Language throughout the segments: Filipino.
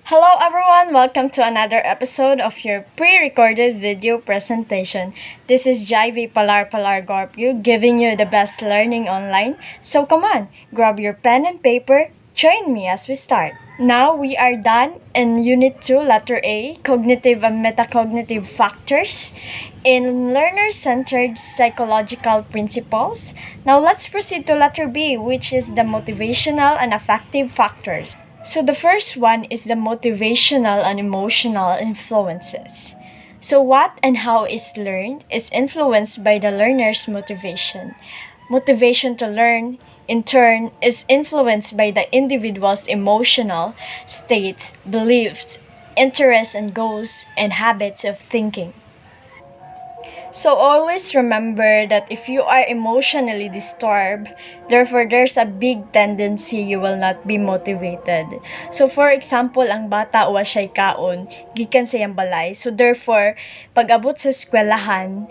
Hello everyone, welcome to another episode of your pre-recorded video presentation. This is Jaivi Palar Gorpyu giving you the best learning online. So come on, grab your pen and paper, join me as we start. Now we are done in Unit 2, Letter A, Cognitive and Metacognitive Factors in Learner-Centered Psychological Principles. Now let's proceed to Letter B, which is the Motivational and Affective Factors. So the first one is the motivational and emotional influences. So what and how is learned is influenced by the learner's motivation. Motivation to learn, in turn, is influenced by the individual's emotional states, beliefs, interests and goals, and habits of thinking. So always remember that if you are emotionally disturbed, therefore there's a big tendency you will not be motivated. So for example, ang bata wa siya'y kaon, gikan sa iyang balay. So therefore, pag abot sa eskwelahan,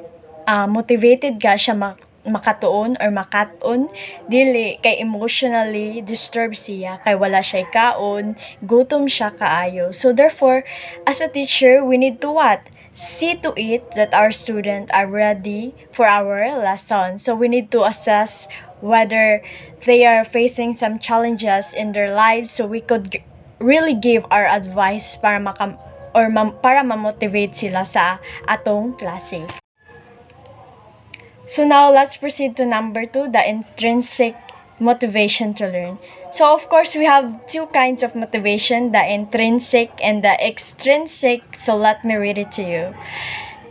motivated ka siya makatuon or makaton dili kay emotionally disturbed siya kay wala siya kaon, gutom siya kaayo. So therefore, as a teacher, we need to what? See to it that our students are ready for our lesson. So we need to assess whether they are facing some challenges in their lives so we could really give our advice para para ma-motivate sila sa atong klase. So now let's proceed to number 2, the intrinsic motivation to learn. So of course we have two kinds of motivation, the intrinsic and the extrinsic. So let me read it to you.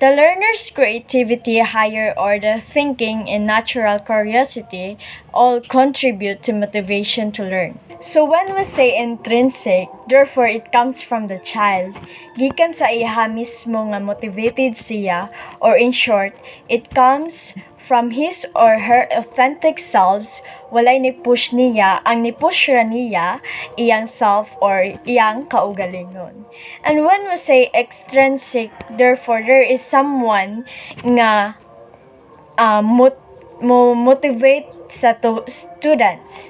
The learner's creativity, higher order thinking, and natural curiosity all contribute to motivation to learn. So when we say intrinsic, therefore it comes from the child. Gikan sa iya mismo nga motivated siya, or in short, it comes from his or her authentic selves. Walay ni-push niya, ang ni-push ra niya, iyang self or iyang kaugalingon. And when we say extrinsic, therefore there is someone nga motivate sa students.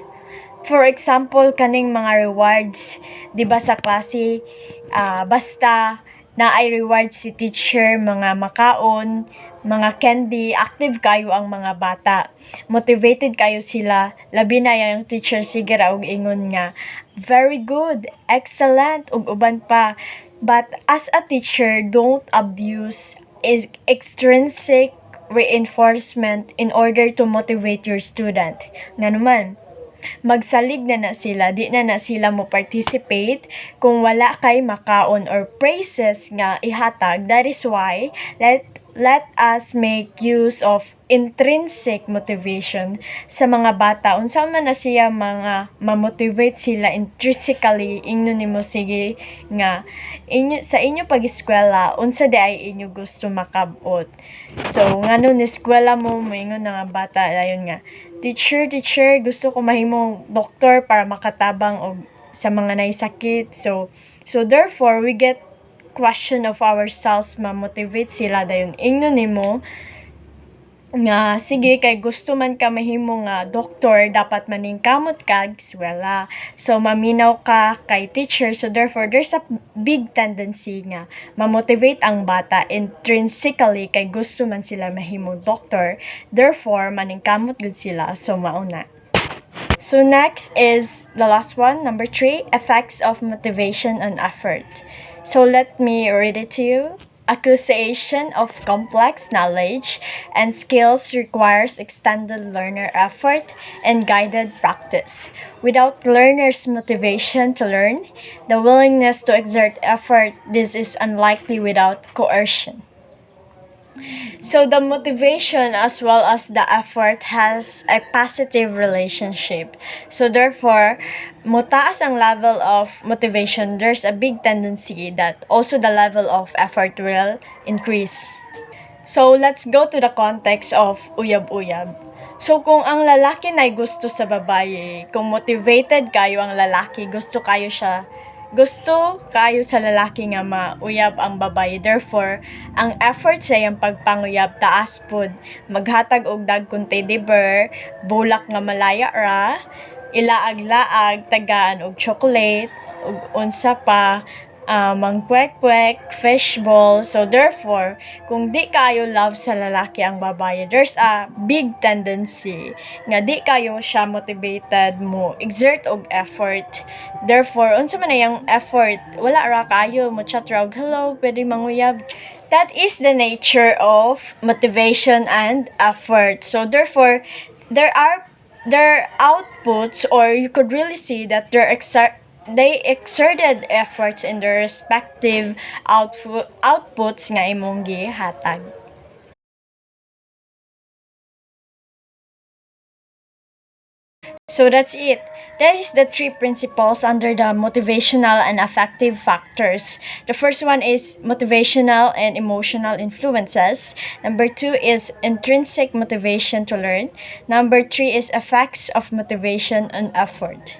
For example, kaning mga rewards, di ba sa klase, basta na ay reward si teacher, mga makaon, mga candy, active kayo ang mga bata. Motivated kayo sila, labi na yung teacher sige ra og ingon nga, very good, excellent, ug uban pa. But as a teacher, don't abuse extrinsic reinforcement in order to motivate your student. Nga naman, magsalig na sila, di na sila mo participate kung wala kay makaon or praises nga ihatag. That is why let us make use of intrinsic motivation sa mga bata. Unsa man na siya mga ma-motivate sila intrinsically, ingnon nimo sige nga sa inyo pag-eskwela unsa di ay inyo gusto makabot. So ngano ni eskwela mo moingon na nga bata ayon nga, teacher, gusto ko mahimong doktor para makatabang og sa mga naisakit. So therefore we get question of ourselves, ma-motivate sila dayon ingnon nimo nga sige kay gusto man ka mahimo nga doktor, dapat maningkamot kag eskwela. So maminaw ka kay teacher, so therefore there's a big tendency nga ma-motivate ang bata intrinsically kay gusto man sila mahimo doktor, therefore maningkamot gud sila. So mauna. So next is the last one, number 3, effects of motivation on effort. So let me read it to you. Acquisition of complex knowledge and skills requires extended learner effort and guided practice. Without learners' motivation to learn, the willingness to exert effort, this is unlikely without coercion. So the motivation as well as the effort has a positive relationship. So therefore, mutaas ang level of motivation, there's a big tendency that also the level of effort will increase. So let's go to the context of uyab-uyab. So kung ang lalaki na gusto sa babae, kung motivated kayo ang lalaki, gusto kayo sa lalaki nga mauyab ang babae. Therefore, ang effort sa iyang pagpanguyab taas pod. Maghatag og dagkong teddy bear, bulak nga malaya ra, ilaag-laag, tagaan og chocolate, ug unsa pa mangkwek-kwek, fishball. So therefore, kung di kayo love sa lalaki ang babae, there's a big tendency nga di kayo siya motivated mo exert og effort. Therefore, unsa man na yung effort, wala ra kayo mo chat ra og hello, pwede manguyab. That is the nature of motivation and effort. So therefore, their outputs, or you could really see that they exerted efforts in their respective outputs nga imong gihatag. So that's it. That is the three principles under the motivational and affective factors. The first one is motivational and emotional influences. Number two is intrinsic motivation to learn. Number three is effects of motivation on effort.